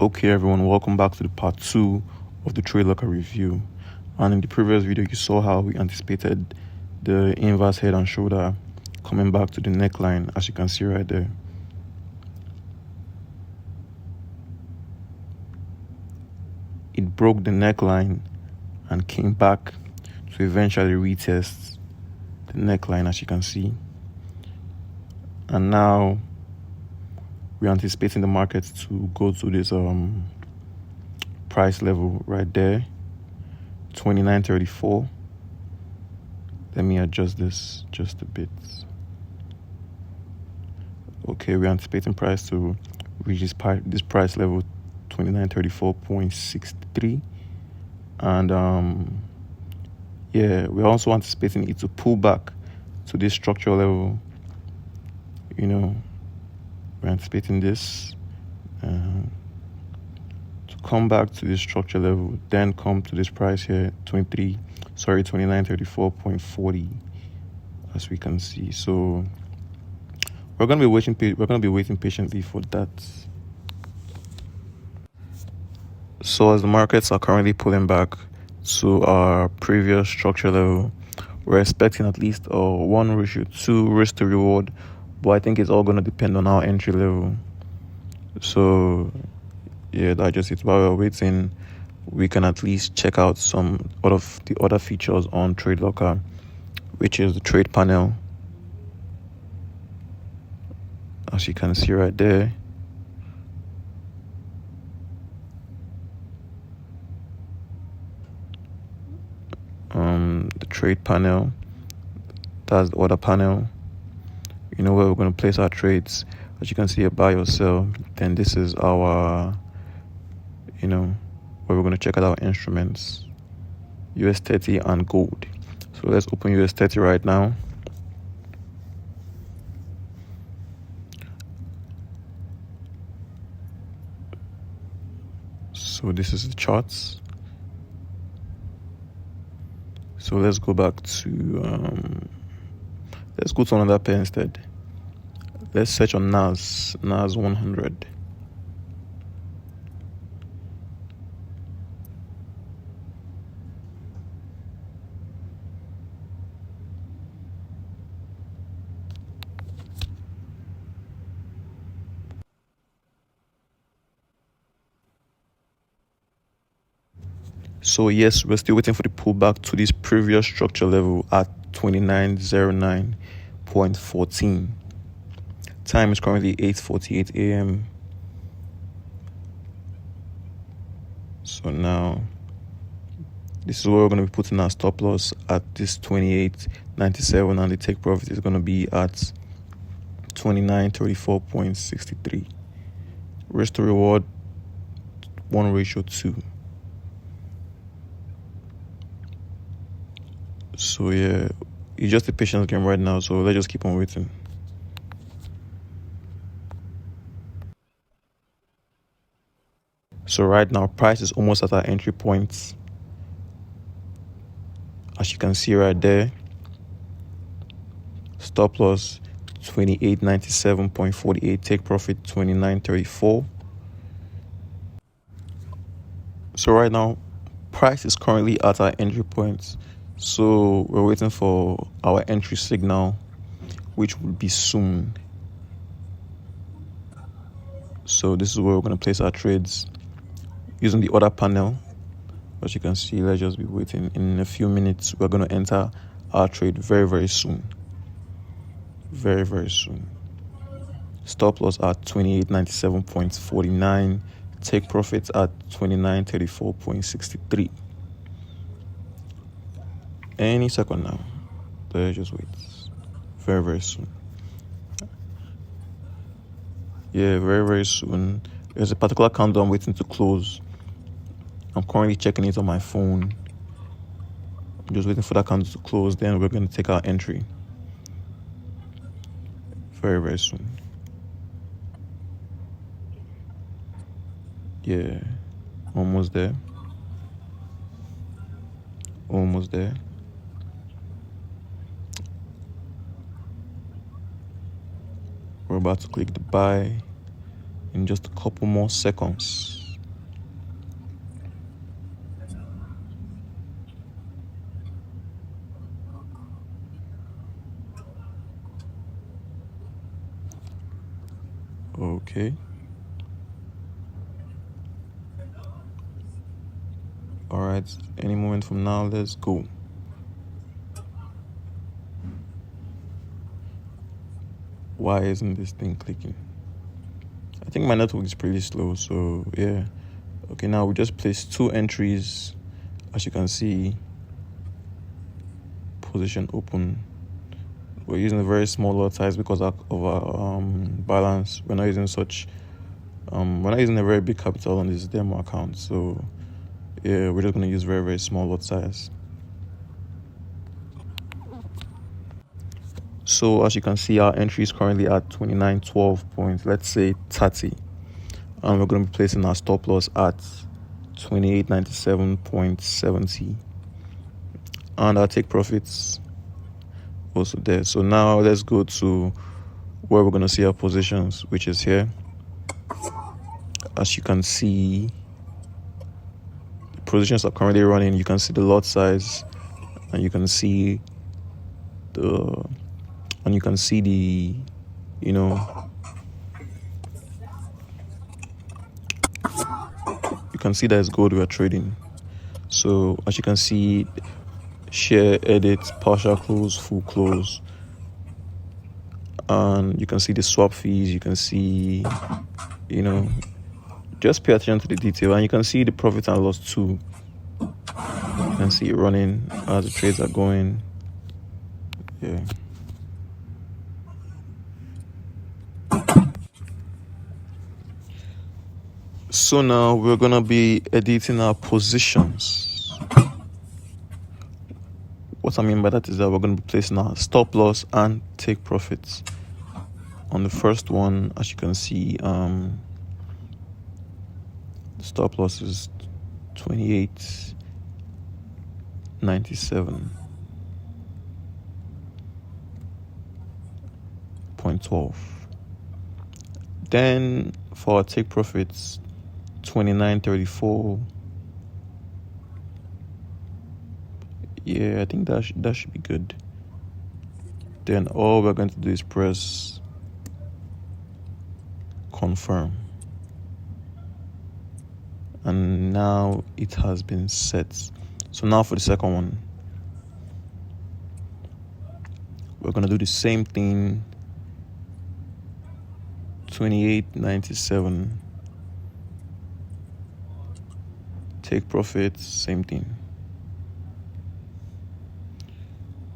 Okay, everyone, welcome back to the part 2 of the Tradelocker review. And in the previous video, you saw how we anticipated the inverse head and shoulder coming back to the neckline, as you can see right there. It broke the neckline and came back to eventually retest the neckline, as you can see. And now we're anticipating the market to go to this price level right there, 29.34. Let me adjust this just a bit. Okay, we're anticipating price to reach this price level, 29.34.63. And yeah, we're also anticipating it to pull back to this structural level. We're anticipating this to come back to this structure level, then come to this price here, 29.34.40, as we can see. So we're gonna be waiting patiently for that. So as the markets are currently pulling back to our previous structure level, we're expecting at least a 1:2 risk to reward, but I think it's all going to depend on our entry level. So yeah, that's just it. While we're waiting, we can at least check out some of the other features on Tradelocker, which is the trade panel, as you can see right there. The trade panel, that's the order panel, where we're going to place our trades. As you can see, a buy or sell. Then this is our, where we're going to check out our instruments, US30 and gold. So let's open US30 right now. So this is the charts. So let's go back to let's go to another pair instead. Let's search on NAS 100. So yes, we're still waiting for the pullback to this previous structure level at 29.09.14. Time is currently 8:48 a.m. So now this is where we're going to be putting our stop loss at this 28.97, and the take profit is going to be at 29.34.63. Risk to reward 1:2. So yeah, it's just a patience game right now, so let's just keep on waiting. So right now, price is almost at our entry points, as you can see right there. Stop loss 28.97.48, take profit 29.34. So right now, price is currently at our entry points. So we're waiting for our entry signal, which will be soon. So this is where we're going to place our trades using the order panel. As you can see, let's just be waiting. In a few minutes, we're going to enter our trade very, very soon. Very, very soon. Stop loss at 28.97.49. Take profits at 29.34.63. Any second now. Let's just wait. Very, very soon. Yeah, very, very soon. There's a particular countdown waiting to close. I'm currently checking it on my phone. I'm just waiting for that countdown to close. Then we're going to take our entry. Very, very soon. Yeah, almost there. Almost there. about to click the buy in just a couple more seconds. Okay. All right. Any moment from now, let's go. Why isn't this thing clicking? I think my network is pretty slow, so yeah. Okay, now we just placed 2 entries. As you can see, position open. We're using a very small lot size because of our balance. We're not using a very big capital on this demo account, so yeah, we're just gonna use very, very small lot size. So as you can see, our entry is currently at 2912 points, let's say 30, and we're going to be placing our stop loss at 2897.70, and our take profits also there. So now let's go to where we're going to see our positions, which is here. As you can see, the positions are currently running. You can see the lot size, and you can see the you can see that it's gold we're trading. So as you can see, share, edit, partial close, full close, and you can see the swap fees. You can see, just pay attention to the detail, and you can see the profit and loss too. You can see it running as the trades are going. Yeah. So now we're gonna be editing our positions. What I mean by that is that we're gonna be placing our stop loss and take profits. On the first one, as you can see, the stop loss is 2897.12. Then for our take profits, 2934. Yeah, I think that should be good. Then all we're going to do is press confirm, and now it has been set. So now for the second one, we're gonna do the same thing. 2897, take profits, same thing.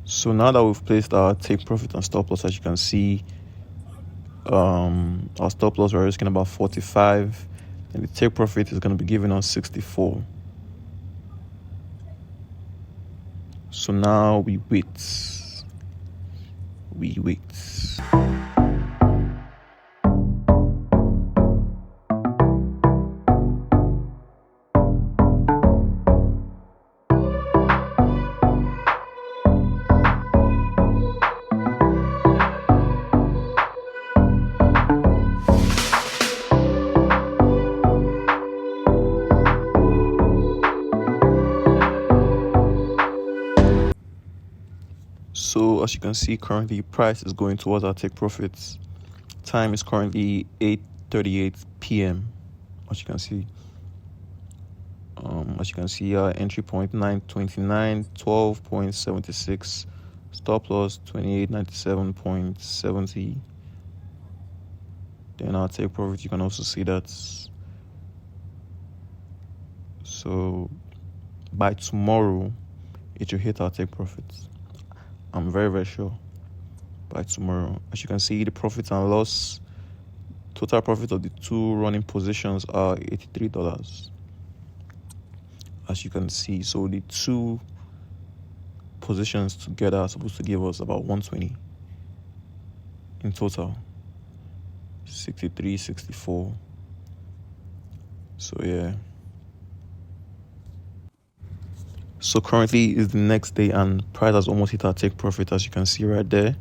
So now that we've placed our take profit and stop loss, as you can see, our stop loss we're risking about 45, and the take profit is going to be giving us 64. So now we wait. So as you can see, currently price is going towards our take profits. Time is currently 8:38 p.m. As you can see, our entry point 929, 12.76, stop loss 2897.70. Then our take profit, you can also see that. So by tomorrow, it will hit our take profits. I'm very, very sure by tomorrow. As you can see, the profit and loss, total profit of the two running positions are $83. As you can see, so the two positions together are supposed to give us about 120 in total. 63, 64. So yeah. So currently is the next day, and price has almost hit our take profit. As you can see right there,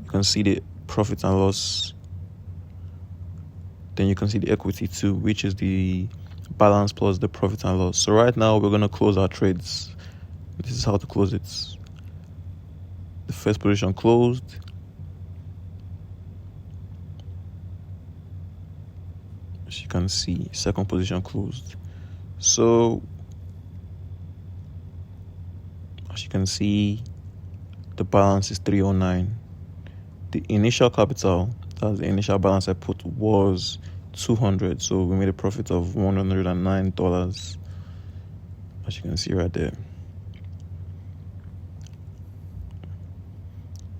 you can see the profit and loss. Then you can see the equity too, which is the balance plus the profit and loss. So right now we're going to close our trades. This is how to close it. The first position closed. As you can see, second position closed. So as you can see, the balance is 309. The initial capital, that's the initial balance I put, was 200. So we made a profit of $109, as you can see right there.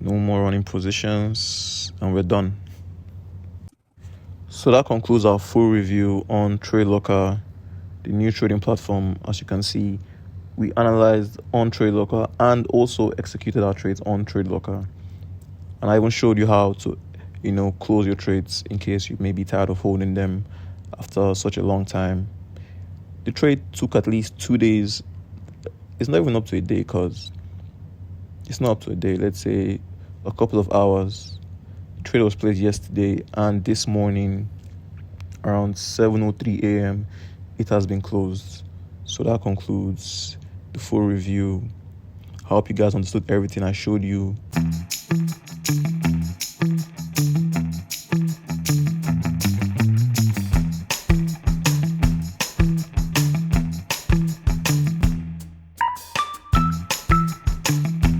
No more running positions, and we're done. So that concludes our full review on Tradelocker, the new trading platform. As you can see, we analyzed on Tradelocker and also executed our trades on Tradelocker. And I even showed you how to, close your trades in case you may be tired of holding them after such a long time. The trade took at least 2 days. It's not even up to a day, because it's not up to a day. Let's say a couple of hours. The trade was placed yesterday, and this morning around 7:03 a.m. it has been closed. So that concludes the full review. I hope you guys understood everything I showed you.